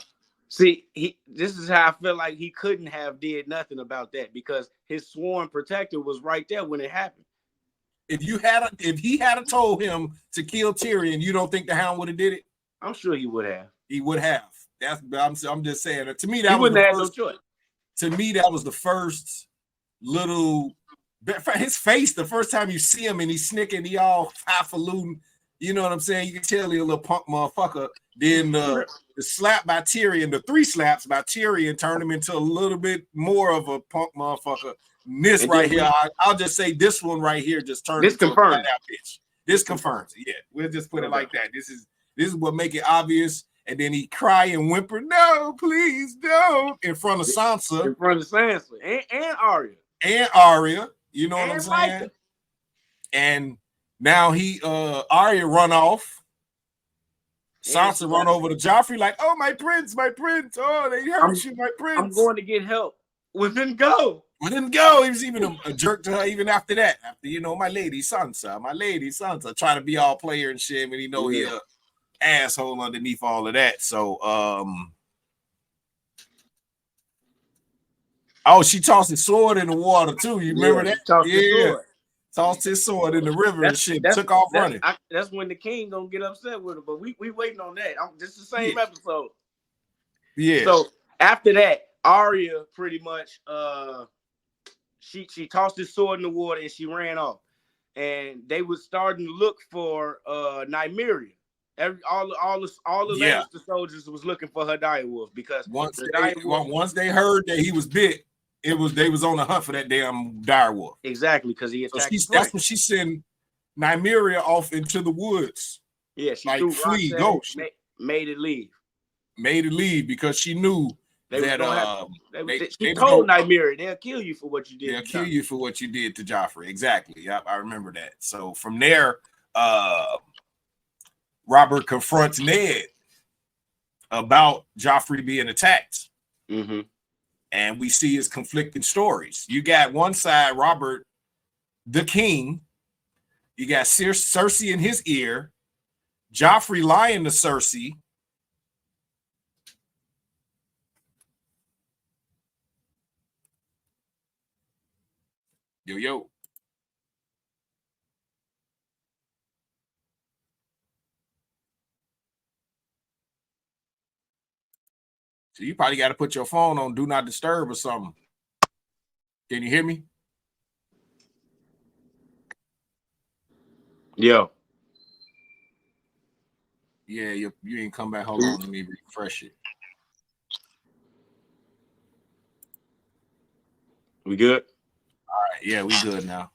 S2: See, this is how I feel like he couldn't have did nothing about that because his sworn protector was right there when it happened.
S1: If he had told him to kill Tyrion, you don't think the Hound would have did it?
S2: I'm sure he would have.
S1: He would have. I'm just saying. To me, that
S2: he
S1: was
S2: wouldn't have no choice.
S1: To me, that was the first little. His face, the first time you see him and he's snicking, he all highfalutin. You know what I'm saying? You can tell he a little punk motherfucker. Then the slap by Tyrion, the 3 slaps by Tyrion turned him into a little bit more of a punk motherfucker. And this and right here, I'll just say this one right here just turned into a flat out bitch. This confirms it. Yeah, we'll just put it like that. This is what make it obvious. And then he cry and whimper, no, please don't, in front of Sansa.
S2: In front of Sansa and Arya.
S1: And Arya, you know what I'm saying? Micah. And now Arya run off. Sansa run over to Joffrey like, oh, my prince. Oh, they hurt you, my prince.
S2: I'm going to get help. Wouldn't go.
S1: Wouldn't go. He was even a jerk to her even after that. After, my lady Sansa, trying to be all player and shit when he know he a asshole underneath all of that. So, she tossed his sword in the water too. You remember that? Tossed his sword in the river and shit. Took off running.
S2: That's when the king gonna get upset with him. But we waiting on that. This is the same episode.
S1: Yeah.
S2: So after that, Arya pretty much she tossed his sword in the water and she ran off. And they was starting to look for Nymeria. All the Lannister soldiers was looking for her direwolf because
S1: once they heard that he was bit, they was on the hunt for that damn direwolf.
S2: Exactly, because he attacked.
S1: So that's when she sent Nymeria off into the woods.
S2: Yeah, she
S1: like free go.
S2: Made it leave.
S1: Made it leave because she knew she
S2: told Nymeria they'll kill you for what you did.
S1: They'll kill you for what you did to Joffrey. Exactly. Yep, I remember that. So from there, Robert confronts Ned about Joffrey being attacked.
S2: Mm-hmm.
S1: And we see his conflicting stories. You got one side, Robert, the king. You got Cersei in his ear. Joffrey lying to Cersei. Yo. So you probably got to put your phone on Do Not Disturb or something. Can you hear me?
S2: Yo.
S1: Yeah, you ain't come back. Hold on, let me refresh it.
S2: We good?
S1: All right, yeah, we good now.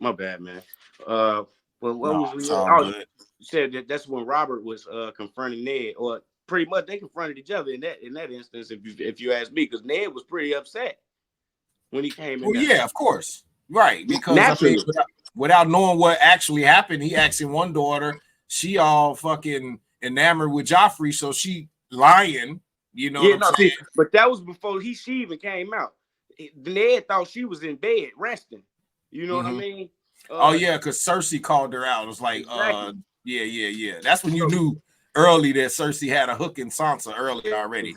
S2: My bad, man. Well, what was we? You said that's when Robert was confronting Ned, or pretty much they confronted each other in that instance. If you ask me, because Ned was pretty upset when he came in.
S1: Well, yeah, of course, right? Because without knowing what actually happened, he asking one daughter, she all fucking enamored with Joffrey, so she lying. You know what I'm saying?
S2: But that was before she even came out. Ned thought she was in bed resting. You know what I mean?
S1: Because Cersei called her out. It was like, yeah. That's when you knew early that Cersei had a hook in Sansa early already.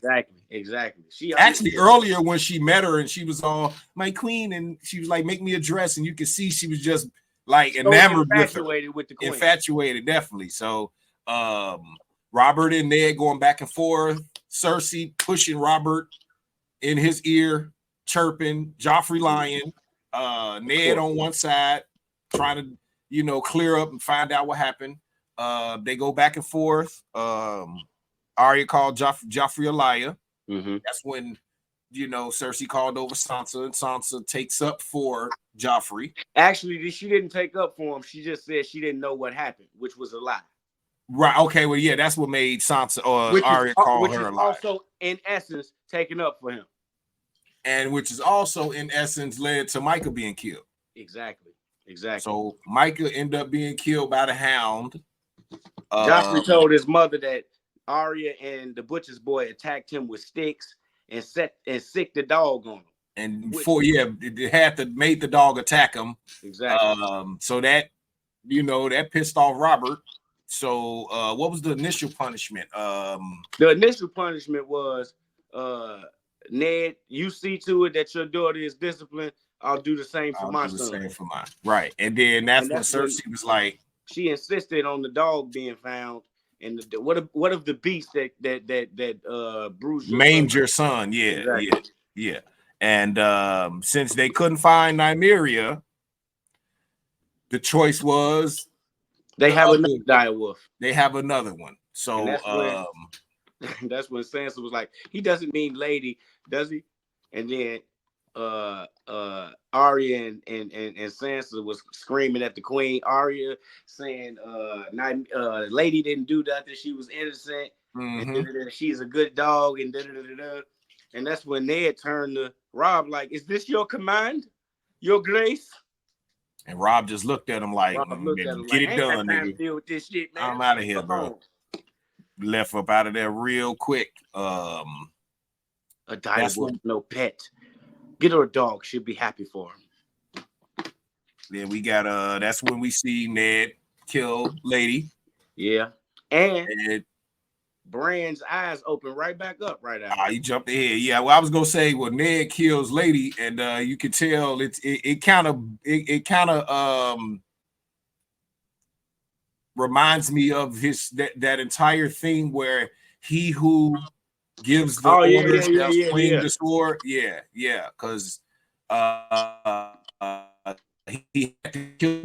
S2: Exactly. She
S1: actually earlier when she met her and she was all my queen and she was like, make me a dress, and you could see she was just like enamored
S2: with the queen.
S1: Infatuated, definitely. So Robert and Ned going back and forth. Cersei pushing Robert in his ear, chirping. Joffrey lying. Ned on one side trying to clear up and find out what happened. They go back and forth. Arya called Joffrey a liar.
S2: Mm-hmm.
S1: That's when Cersei called over Sansa, and Sansa takes up for Joffrey.
S2: Actually, she didn't take up for him. She just said she didn't know what happened, which was a lie.
S1: Right. Okay. Well, yeah, that's what made Sansa or Arya call her a liar.
S2: Also, in essence, taking up for him.
S1: And which is also, in essence, led to Micah being killed.
S2: Exactly.
S1: So Micah ended up being killed by the Hound.
S2: Joffrey told his mother that Arya and the butcher's boy attacked him with sticks and sicked the dog on him.
S1: And before, it had to made the dog attack him.
S2: Exactly.
S1: So that, that pissed off Robert. So what was the initial punishment?
S2: The initial punishment was, Ned, you see to it that your daughter is disciplined. I'll do the same for
S1: I'll
S2: my
S1: do the
S2: son.
S1: same for mine. Right. And then that's when Cersei was like,
S2: she insisted on the dog being found. And what if the beast that bruised your
S1: maimed
S2: son?
S1: your son? Yeah,
S2: Exactly.
S1: yeah. And since they couldn't find Nymeria, the choice was
S2: they have another direwolf.
S1: They have another one. So
S2: and that's when Sansa was like, he doesn't mean lady, does he? And then Arya and Sansa was screaming at the queen. Arya saying lady didn't do nothing, she was innocent, and she's a good dog, and and that's when Ned turned to Rob like, is this your command, your grace?
S1: And Rob just looked at him like, get it done, nigga.
S2: Deal with this shit, man.
S1: I'm out of here, bro. Left up out of there real quick. A direwolf,
S2: no pet. Get her a dog. She'll be happy for him.
S1: Then we got that's when we see Ned kill Lady.
S2: Yeah. And Bran's eyes open right back up right after.
S1: You jumped ahead. Yeah, well, I was gonna say, well, Ned kills Lady, and you can tell it kind of reminds me of that entire thing where he who gives the orders shall swing the sword. Yeah, because he had to kill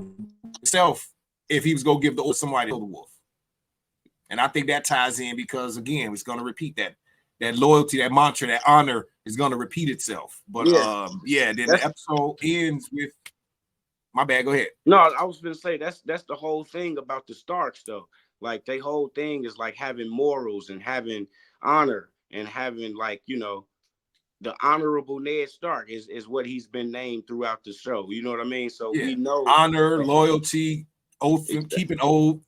S1: himself if he was gonna give the order to somebody to kill the wolf. And I think that ties in because, again, it's going to repeat that loyalty, that mantra, that honor is going to repeat itself. But then the episode ends with, my bad, go ahead.
S2: No, I was going to say that's the whole thing about the Starks, though. Like, their whole thing is like having morals and having honor and having, like, the honorable Ned Stark is what he's been named throughout the show. You know what I mean? So we know
S1: honor, loyalty, oath, keeping oath,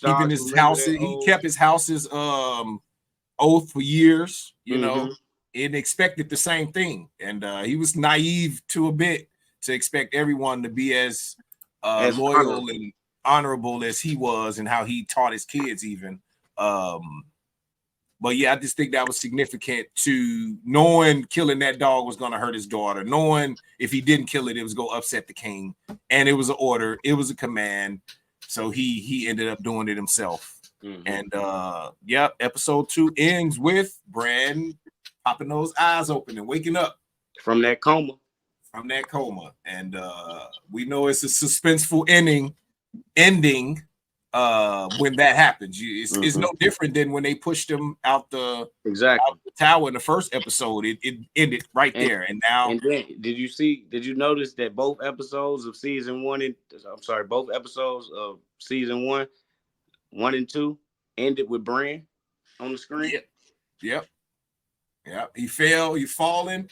S1: keeping his house. He kept his house's oath for years, and expected the same thing. And he was naive to a bit to expect everyone to be as loyal and honorable as he was, and how he taught his kids even. But yeah, I just think that was significant to knowing killing that dog was going to hurt his daughter, knowing if he didn't kill it, it was going to upset the king, and it was an order, it was a command. So he ended up doing it himself. And episode 2 ends with Bran popping those eyes open and waking up
S2: from that coma.
S1: And we know it's a suspenseful ending when that happens. It's no different than when they pushed him out the tower in the first episode. It ended right there. And now,
S2: and then, did you notice that both episodes of season 1 both episodes of season 1 and 2 ended with Bran on the screen?
S1: Yep. He fell, he fallen,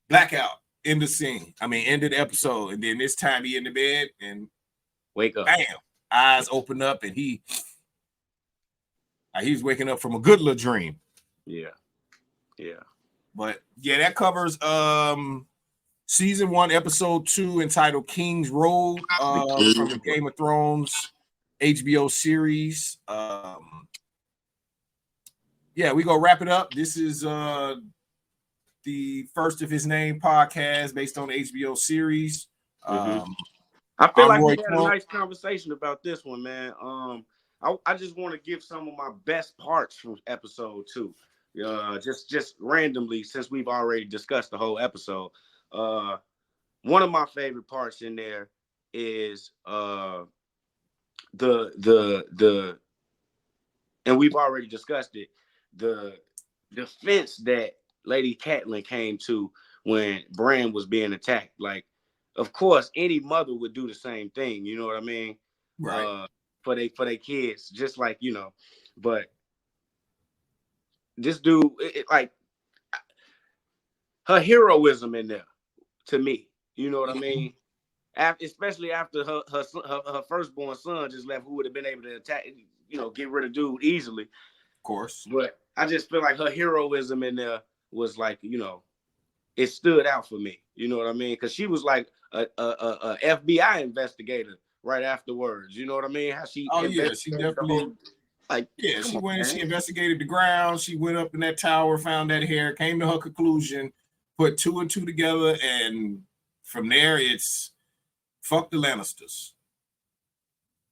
S1: blackout, end the scene. End of the episode. And then this time he in the bed and
S2: wake up.
S1: Bam. Eyes open up, and he's waking up from a good little dream. Yeah. But yeah, that covers season 1, episode 2, entitled Kingsroad from the Game of Thrones HBO series. We gonna wrap it up. This is the first of his name podcast based on the HBO series.
S2: I feel like we had a nice conversation about this one, man. I just want to give some of my best parts from episode 2. Just randomly, since we've already discussed the whole episode. One of my favorite parts in there is the and we've already discussed it, the defense that Lady Catelyn came to when Bran was being attacked. Like, of course, any mother would do the same thing. You know what I mean?
S1: Right.
S2: For their kids, just like, but this dude, like, her heroism in there, to me, you know what I mean? Especially after her firstborn son just left, who would have been able to attack, get rid of dude easily.
S1: Of course.
S2: But I just feel like her heroism in there was like, it stood out for me. You know what I mean? Because she was like a FBI investigator right afterwards. You know what I mean? How she
S1: Oh yeah, she
S2: investigated the
S1: definitely.
S2: whole, like,
S1: Yeah,
S2: come
S1: she
S2: on,
S1: went and she
S2: man.
S1: investigated the ground. She went up in that tower, found that hair, came to her conclusion, put two and two together, and from there it's fuck the Lannisters,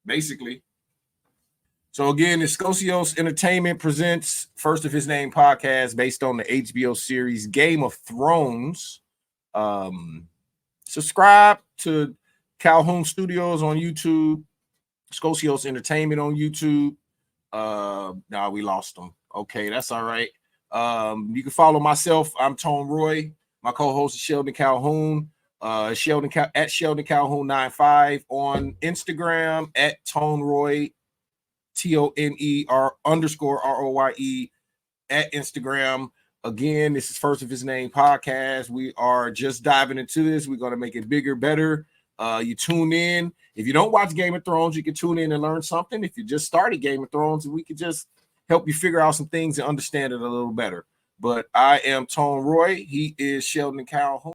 S1: basically. So again, Escosios Entertainment presents first of his name podcast based on the HBO series Game of Thrones. Subscribe to Calhoun Studios on YouTube, Escosios Entertainment on YouTube. Nah, we lost them. Okay, that's all right. You can follow myself. I'm Tone Roy. My co-host is Sheldon Calhoun. Sheldon at Sheldon Calhoun 95 on Instagram, at Tone Roy, TONER_ROYE at Instagram. Again, this is first of his name podcast. We are just diving into this. We're going to make it bigger, better. You tune in. If you don't watch Game of Thrones, you can tune in and learn something. If you just started Game of Thrones, we could just help you figure out some things and understand it a little better. But I am Tone Roy. He is Sheldon Calhoun.